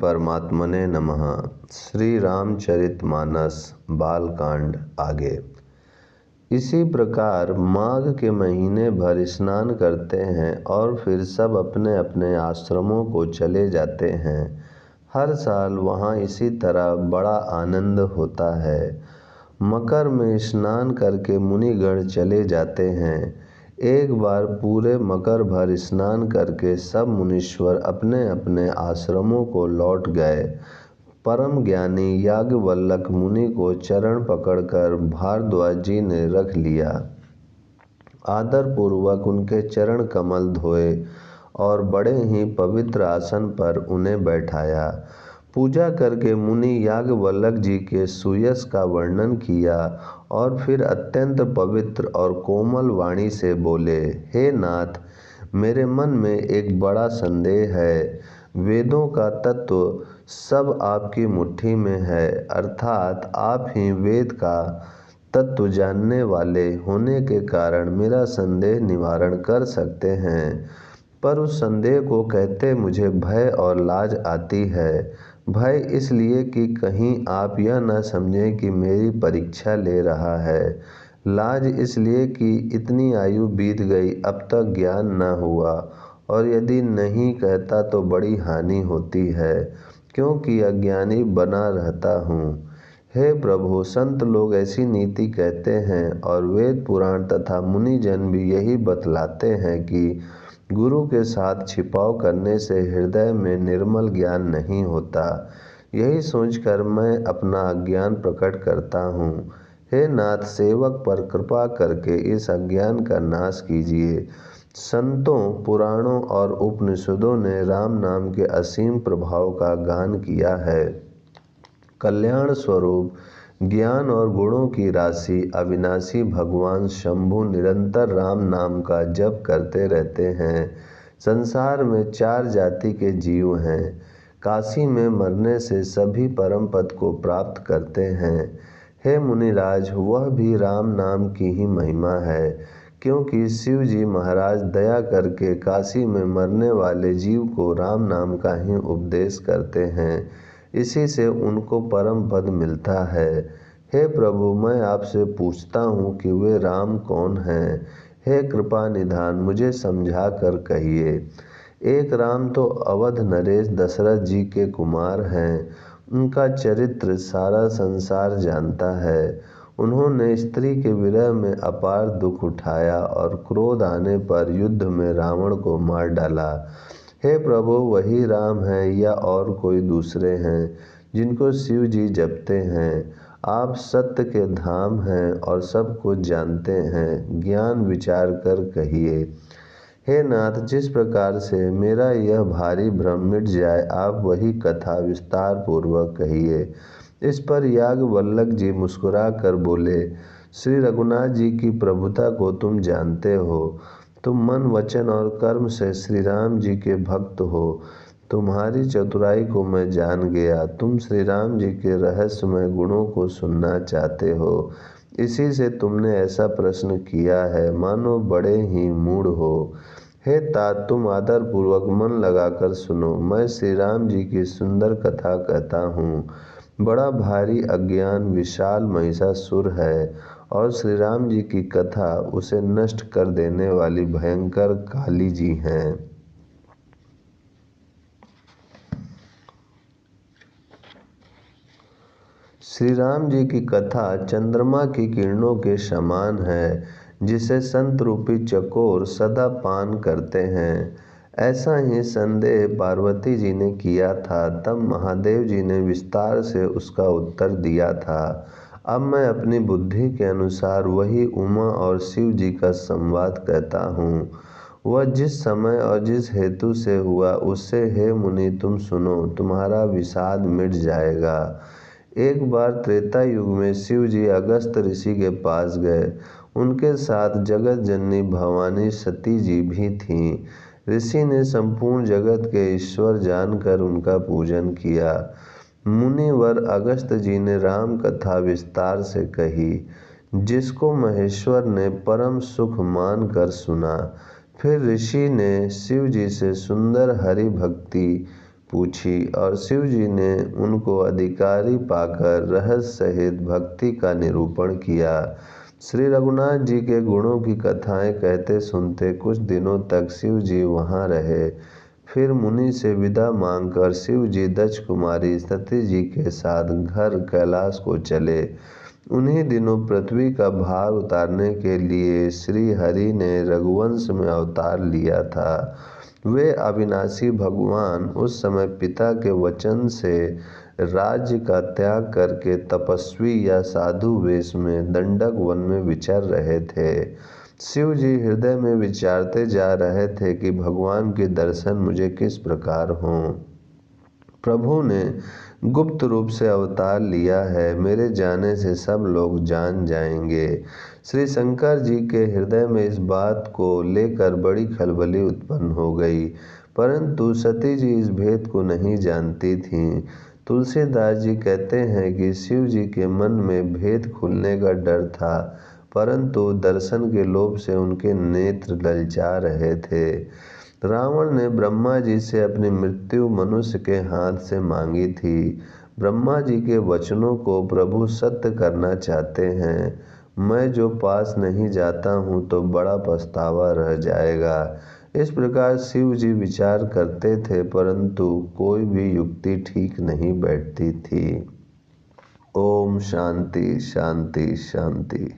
परमात्मने नमः। श्री रामचरितमानस बालकांड आगे। इसी प्रकार माघ के महीने भर स्नान करते हैं और फिर सब अपने अपने आश्रमों को चले जाते हैं। हर साल वहाँ इसी तरह बड़ा आनंद होता है। मकर में स्नान करके मुनिगण चले जाते हैं। एक बार पूरे मकर भर स्नान करके सब मुनीश्वर अपने अपने आश्रमों को लौट गए। परम ज्ञानी याज्ञवल्क्य मुनि को चरण पकड़कर भारद्वाज जी ने रख लिया। आदर पूर्वक उनके चरण कमल धोए और बड़े ही पवित्र आसन पर उन्हें बैठाया। पूजा करके मुनि याज्ञवल्क्य जी के सुयश का वर्णन किया और फिर अत्यंत पवित्र और कोमल वाणी से बोले, हे नाथ, मेरे मन में एक बड़ा संदेह है। वेदों का तत्व सब आपकी मुट्ठी में है, अर्थात आप ही वेद का तत्व जानने वाले होने के कारण मेरा संदेह निवारण कर सकते हैं। पर उस संदेह को कहते मुझे भय और लाज आती है। भय इसलिए कि कहीं आप यह न समझें कि मेरी परीक्षा ले रहा है। लाज इसलिए कि इतनी आयु बीत गई, अब तक ज्ञान न हुआ, और यदि नहीं कहता तो बड़ी हानि होती है, क्योंकि अज्ञानी बना रहता हूँ। हे प्रभु, संत लोग ऐसी नीति कहते हैं और वेद पुराण तथा मुनिजन भी यही बतलाते हैं कि गुरु के साथ छिपाव करने से हृदय में निर्मल ज्ञान नहीं होता। यही सोचकर मैं अपना अज्ञान प्रकट करता हूँ। हे नाथ, सेवक पर कृपा करके इस अज्ञान का नाश कीजिए। संतों, पुराणों और उपनिषदों ने राम नाम के असीम प्रभाव का गान किया है। कल्याण स्वरूप ज्ञान और गुणों की राशि अविनाशी भगवान शंभु निरंतर राम नाम का जप करते रहते हैं। संसार में 4 जाति के जीव हैं। काशी में मरने से सभी परम पद को प्राप्त करते हैं। हे मुनिराज, वह भी राम नाम की ही महिमा है, क्योंकि शिव जी महाराज दया करके काशी में मरने वाले जीव को राम नाम का ही उपदेश करते हैं। इसी से उनको परम पद मिलता है। हे प्रभु, मैं आपसे पूछता हूँ कि वे राम कौन हैं? हे कृपा निधान, मुझे समझा कर कहिए। एक राम तो अवध नरेश दशरथ जी के कुमार हैं। उनका चरित्र सारा संसार जानता है। उन्होंने स्त्री के विरह में अपार दुख उठाया और क्रोध आने पर युद्ध में रावण को मार डाला। हे प्रभु, वही राम हैं या और कोई दूसरे हैं जिनको शिव जी जपते हैं? आप सत्य के धाम हैं और सब कुछ जानते हैं, ज्ञान विचार कर कहिए। हे नाथ, जिस प्रकार से मेरा यह भारी भ्रम मिट जाए, आप वही कथा विस्तार पूर्वक कहिए। इस पर याज्ञवल्क्य जी मुस्कुरा कर बोले, श्री रघुनाथ जी की प्रभुता को तुम जानते हो। तुम मन, वचन और कर्म से श्री राम जी के भक्त हो। तुम्हारी चतुराई को मैं जान गया। तुम श्री राम जी के रहस्यमय गुणों को सुनना चाहते हो। इसी से तुमने ऐसा प्रश्न किया है, मानो बड़े ही मूढ़ हो। हे तात, तुम आदर पूर्वक मन लगाकर सुनो। मैं श्री राम जी की सुंदर कथा कहता हूँ। बड़ा भारी अज्ञान विशाल महिषासुर है और श्री राम जी की कथा उसे नष्ट कर देने वाली भयंकर काली जी हैं। श्री राम जी की कथा चंद्रमा की किरणों के समान है, जिसे संत रूपी चकोर सदा पान करते हैं। ऐसा ही संदेह पार्वती जी ने किया था। तब महादेव जी ने विस्तार से उसका उत्तर दिया था। अब मैं अपनी बुद्धि के अनुसार वही उमा और शिव जी का संवाद कहता हूँ। वह जिस समय और जिस हेतु से हुआ, उससे हे मुनि तुम सुनो, तुम्हारा विषाद मिट जाएगा। एक बार त्रेता युग में शिव जी अगस्त ऋषि के पास गए। उनके साथ जगत जननी भवानी सती जी भी थीं। ऋषि ने संपूर्ण जगत के ईश्वर जानकर उनका पूजन किया। मुनिवर अगस्त जी ने राम कथा विस्तार से कही, जिसको महेश्वर ने परम सुख मान कर सुना। फिर ऋषि ने शिव जी से सुंदर हरि भक्ति पूछी और शिव जी ने उनको अधिकारी पाकर रहस्य सहित भक्ति का निरूपण किया। श्री रघुनाथ जी के गुणों की कथाएं कहते सुनते कुछ दिनों तक शिव जी वहाँ रहे। फिर मुनि से विदा मांगकर शिव जी दक्ष कुमारी सती जी के साथ घर कैलाश को चले। उन्हीं दिनों पृथ्वी का भार उतारने के लिए श्री हरि ने रघुवंश में अवतार लिया था। वे अविनाशी भगवान उस समय पिता के वचन से राज्य का त्याग करके तपस्वी या साधु वेश में दंडक वन में विचर रहे थे। शिव जी हृदय में विचारते जा रहे थे कि भगवान के दर्शन मुझे किस प्रकार हों। प्रभु ने गुप्त रूप से अवतार लिया है, मेरे जाने से सब लोग जान जाएंगे। श्री शंकर जी के हृदय में इस बात को लेकर बड़ी खलबली उत्पन्न हो गई, परंतु सती जी इस भेद को नहीं जानती थीं। तुलसीदास जी कहते हैं कि शिव जी के मन में भेद खुलने का डर था, परंतु दर्शन के लोभ से उनके नेत्र ललचा रहे थे। रावण ने ब्रह्मा जी से अपनी मृत्यु मनुष्य के हाथ से मांगी थी। ब्रह्मा जी के वचनों को प्रभु सत्य करना चाहते हैं। मैं जो पास नहीं जाता हूँ तो बड़ा पछतावा रह जाएगा। इस प्रकार शिव जी विचार करते थे, परंतु कोई भी युक्ति ठीक नहीं बैठती थी। ओम शांति शांति शांति।